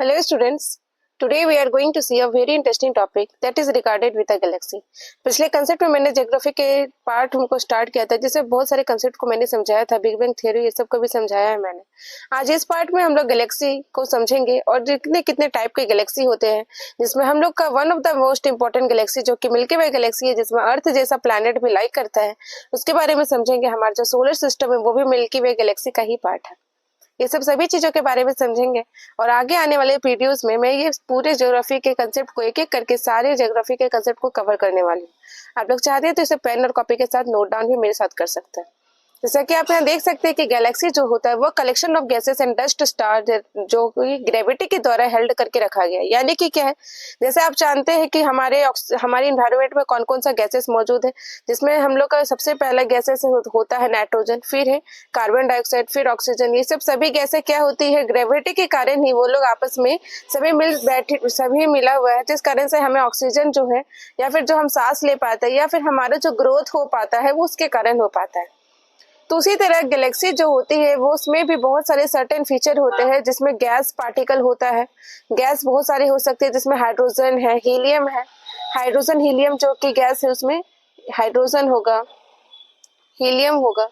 Hello students, today we are going to see a very interesting topic that is regarded with a galaxy. पिछले concept में मैंने geography के part को start किया था जिससे बहुत सारे कंसेप्ट को मैंने समझाया था, बिग बैंग थ्योरी ये सब को भी समझाया है मैंने। आज इस पार्ट में हम लोग गैलेक्सी को समझेंगे और कितने कितने टाइप के गैलेक्सी होते हैं, जिसमें हम लोग का one of the most important Galaxy जो कि मिल्की वे गैलेक्सी है, जिसमें अर्थ जैसा प्लैनेट भी लाइक करता है, उसके बारे में समझेंगे। हमारा जो सोलर सिस्टम है वो भी मिल्की वे गैलेक्सी का ही पार्ट है। ये सब सभी चीजों के बारे में समझेंगे और आगे आने वाले वीडियोस में मैं ये पूरे ज्योग्राफी के कंसेप्ट को एक एक करके सारे ज्योग्राफी के कंसेप्ट को कवर करने वाली हूँ। आप लोग चाहते हैं तो इसे पेन और कॉपी के साथ नोट डाउन भी मेरे साथ कर सकते हैं। जैसा कि आप यहाँ देख सकते हैं कि गैलेक्सी जो होता है वो collection of gases and dust star जो ग्रेविटी के द्वारा हेल्ड करके रखा गया है। यानी कि क्या है, जैसे आप जानते हैं कि हमारे इन्वायरमेंट में कौन कौन सा गैसेस मौजूद है, जिसमें हम लोग का सबसे पहला गैसेस होता है नाइट्रोजन, फिर है कार्बन डाइऑक्साइड, फिर ऑक्सीजन। ये सब सभी गैसें क्या होती है, ग्रेविटी के कारण ही वो लोग आपस में सभी मिला हुआ है, जिस कारण से हमें ऑक्सीजन जो है या फिर जो हम सांस ले पाते हैं या फिर हमारा जो ग्रोथ हो पाता है वो उसके कारण हो पाता है। तो उसी तरह गैलेक्सी जो होती है वो उसमें भी बहुत सारे सर्टेन फीचर होते हैं, जिसमें गैस पार्टिकल होता है। गैस बहुत सारे हो सकते हैं, जिसमें हाइड्रोजन है, हीलियम है। हाइड्रोजन हीलियम जो कि गैस है उसमें हाइड्रोजन होगा, हीलियम होगा,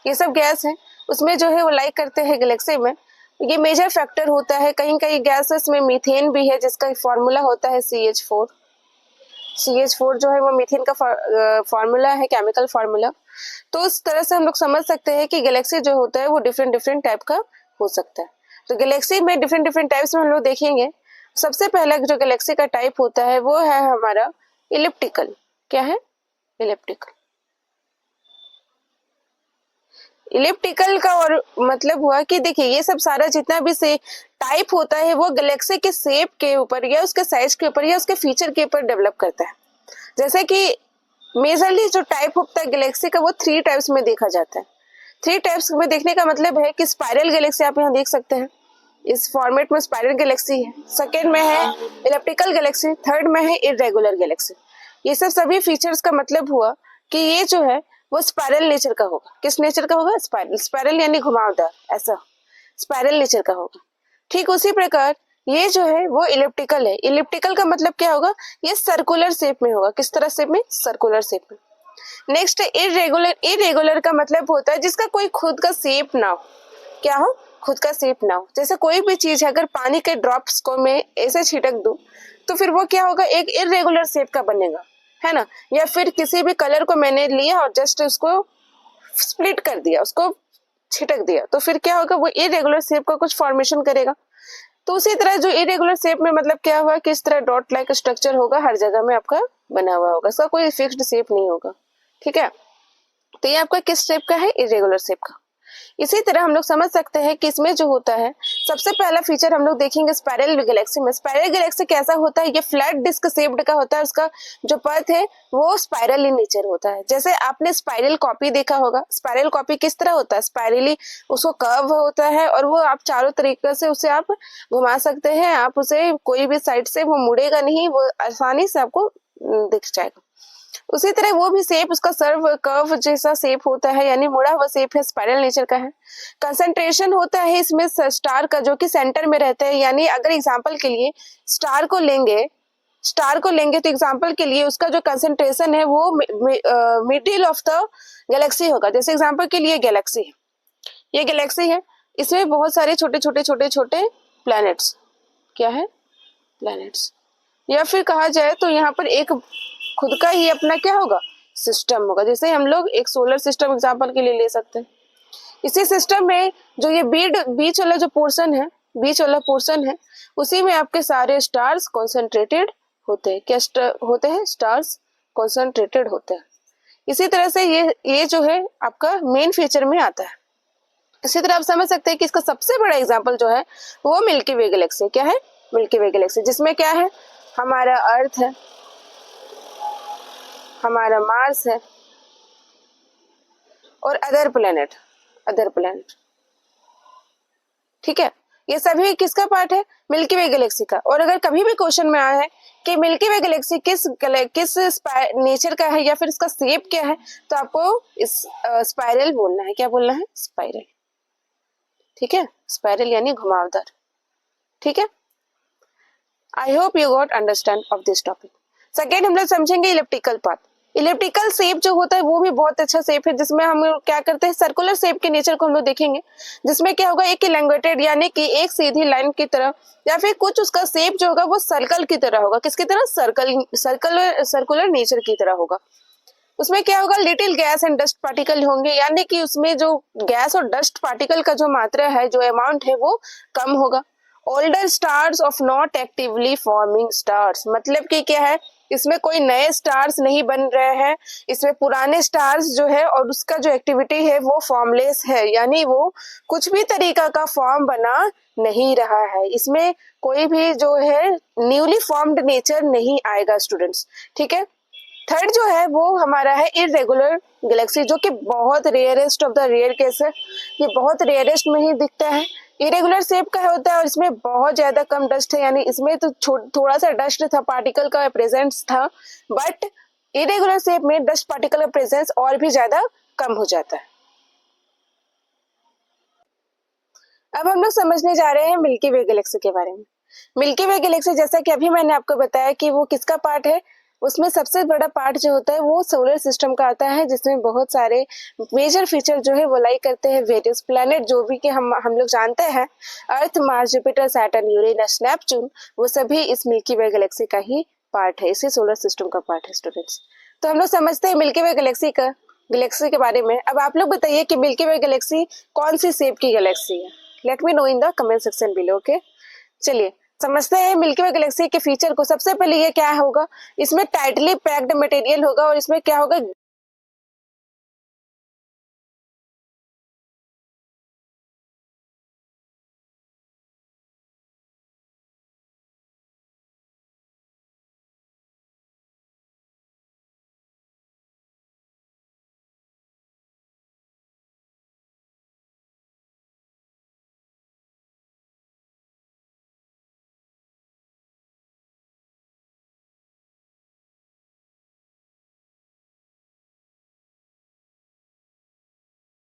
ये सब गैस है। उसमें जो है वो लाइक करते हैं गैलेक्सी में। ये मेजर फैक्टर होता है। कहीं कहीं गैसेस में मीथेन भी है, जिसका फॉर्मूला होता है CH4। CH4 जो है वो मीथेन का फॉर्मूला है, केमिकल फॉर्मूला। तो उस तरह से हम लोग समझ सकते हैं कि गैलेक्सी जो होता है वो डिफरेंट डिफरेंट टाइप का हो सकता है। तो गैलेक्सी में डिफरेंट डिफरेंट टाइप्स में हम लोग देखेंगे। सबसे पहला जो गैलेक्सी का टाइप होता है वो है हमारा इलिप्टिकल। क्या है? इलिप्टिकल। इलिप्टिकल का और मतलब हुआ कि देखिए ये सब सारा जितना भी से टाइप होता है वो गैलेक्सी के शेप के ऊपर या उसके साइज के ऊपर या उसके फीचर के ऊपर डेवलप करता है। जैसे कि मेजरली जो टाइप होता है गैलेक्सी का वो 3 टाइप्स में देखा जाता है। 3 टाइप्स में देखने का मतलब है कि स्पाइरल गैलेक्सी आप यहाँ देख सकते हैं, इस फॉर्मेट में स्पाइरल गैलेक्सी है। सेकेंड में है इलिप्टिकल गैलेक्सी, थर्ड में है इरेगुलर गैलेक्सी। ये सब सभी फीचर्स का मतलब हुआ कि ये जो है वो स्पाइरल नेचर का होगा। किस नेचर का होगा? स्पाइरल। स्पाइरल यानी घुमावदार, ऐसा स्पाइरल नेचर का होगा। ठीक उसी प्रकार ये जो है वो इलिप्टिकल है। इलिप्टिकल का मतलब क्या होगा? ये सर्कुलर शेप में होगा। किस तरह शेप में? सर्कुलर शेप में। Next irregular. इरेगुलर का मतलब होता है जिसका कोई खुद का शेप ना हो। क्या हो? खुद का शेप ना हो। जैसे कोई भी चीज है, अगर पानी के ड्रॉप्स को मैं ऐसे छिटक दूं तो फिर वो क्या होगा? एक इरेगुलर शेप का बनेगा, है ना। या फिर किसी भी कलर को मैंने लिया और जस्ट उसको स्प्लिट कर दिया, उसको छिटक दिया, तो फिर क्या होगा? वो इरेगुलर शेप का कुछ फॉर्मेशन करेगा। तो उसी तरह जो इरेगुलर शेप में मतलब क्या हुआ कि इस तरह डॉट लाइक स्ट्रक्चर होगा, हर जगह में आपका बना हुआ होगा, इसका कोई फिक्स्ड शेप नहीं होगा। ठीक है, तो ये आपका किस शेप का है? इरेगुलर शेप का। इसी तरह हम लोग समझ सकते हैं कि इसमें जो होता है सबसे पहला फीचर हम लोग देखेंगे स्पाइरल गैलेक्सी में। स्पाइरल गैलेक्सी कैसा होता है? ये फ्लैट डिस्क शेप्ड का होता है। उसका जो पथ है वो स्पाइरल इन नेचर होता है। जैसे आपने स्पाइरल कॉपी देखा होगा। स्पाइरल कॉपी किस तरह होता है? स्पाइरली उसको कर्व होता है और वो आप चारों तरीके से उसे आप घुमा सकते हैं। आप उसे कोई भी साइड से वो मुड़ेगा नहीं, वो आसानी से आपको दिख जाएगा। उसी तरह वो भी शेप उसका सर्व कर्व जैसा शेप होता है, यानी मुड़ा हुआ शेप है, स्पाइरल नेचर का है। कंसंट्रेशन होता है इसमें स्टार का, जो कि सेंटर में रहता है। यानी अगर एग्जांपल के लिए स्टार को लेंगे तो एग्जांपल के लिए उसका जो कंसंट्रेशन है वो मिडिल ऑफ द गैलेक्सी होगा। जैसे एग्जांपल के लिए गैलेक्सी है, ये गैलेक्सी है, इसमें बहुत सारे छोटे छोटे प्लैनेट्स। क्या है? प्लैनेट्स। या फिर कहा जाए तो यहाँ पर एक खुद का ही अपना क्या होगा? सिस्टम होगा। जैसे हम लोग एक सोलर सिस्टम एग्जांपल के लिए ले सकते हैं। इसी सिस्टम में जो ये बीच वाला जो पोर्शन है उसी में आपके सारे स्टार्स कॉन्सेंट्रेटेड होते हैं। क्या होते हैं? स्टार्स कॉन्सेंट्रेटेड होते हैं। इसी तरह से ये जो है आपका मेन फीचर में आता है। इसी तरह आप समझ सकते हैं कि इसका सबसे बड़ा एग्जाम्पल जो है वो मिल्की वे गैलेक्सी। क्या है? मिल्की वे गैलेक्सी, जिसमें क्या है? हमारा अर्थ है, हमारा मार्स है और अदर प्लेनेट। ठीक है, ये सभी किसका पार्ट है? मिल्की वे गैलेक्सी का। और अगर कभी भी क्वेश्चन में आया है कि मिल्की वे गैलेक्सी किस नेचर का है या फिर इसका शेप क्या है, तो आपको इस स्पाइरल बोलना है। क्या बोलना है? स्पाइरल। ठीक है, स्पाइरल यानी घुमावदार। ठीक है, I hope you got understand of this topic. Second हम लोग समझेंगे इलिप्टिकल पाथ। इलिप्टिकल शेप जो होता है वो भी बहुत अच्छा शेप है, जिसमें हम लोग क्या करते हैं, सर्कुलर शेप के नेचर को हम लोग देखेंगे, जिसमें क्या होगा, एक इलैंगुएटेड यानी कि एक सीधी लाइन की तरह, या फिर कुछ उसका शेप जो होगा वो सर्कल की तरह होगा। किसकी तरह? सर्कुलर नेचर की तरह होगा। उसमें क्या होगा, little gas and dust particle होंगे, यानी कि उसमें जो गैस और डस्ट पार्टिकल का जो मात्रा है, जो अमाउंट है वो कम होगा। Older stars of not actively forming stars, मतलब कि क्या है, इसमें कोई नए स्टार्स नहीं बन रहे हैं, इसमें पुराने स्टार्स जो है और उसका जो एक्टिविटी है वो फॉर्मलेस है, यानी वो कुछ भी तरीका का फॉर्म बना नहीं रहा है, इसमें कोई भी जो है न्यूली फॉर्म्ड नेचर नहीं आएगा स्टूडेंट्स। ठीक है। थर्ड जो है वो हमारा है इरेगुलर गैलेक्सी, जो कि बहुत rarest of the rare case है, ये बहुत रेयरेस्ट में ही दिखता है। इरेगुलर शेप का होता है और इसमें बहुत ज्यादा कम डस्ट है, यानी इसमें तो थोड़ा सा डस्ट था, पार्टिकल का प्रेजेंस था, बट इरेगुलर शेप में डस्ट पार्टिकल का प्रेजेंस और भी ज्यादा कम हो जाता है। अब हम लोग समझने जा रहे हैं मिल्की वे गैलेक्सी के बारे में। मिल्की वे गैलेक्सी, जैसा कि अभी मैंने आपको बताया कि वो किसका पार्ट है, उसमें सबसे बड़ा पार्ट जो होता है वो सोलर सिस्टम का आता है, जिसमें बहुत सारे मेजर फीचर जो है वो लाई करते हैं वेरियस प्लैनेट, जो भी कि हम लोग जानते हैं, Earth, Mars, Jupiter, Saturn, Uranus, Neptune, वो सभी इस मिल्की वे गैलेक्सी का ही पार्ट है, इसी सोलर सिस्टम का पार्ट है स्टूडेंट्स। तो हम लोग समझते हैं मिल्की वे गैलेक्सी के बारे में। अब आप लोग बताइए कि मिल्की वे गैलेक्सी कौन सी शेप की गैलेक्सी है? Let me know in the comment section below. Okay, चलिए समझते हैं मिल्की वे गैलेक्सी के फीचर को। सबसे पहले ये क्या होगा, इसमें टाइटली पैक्ड मटेरियल होगा और इसमें क्या होगा,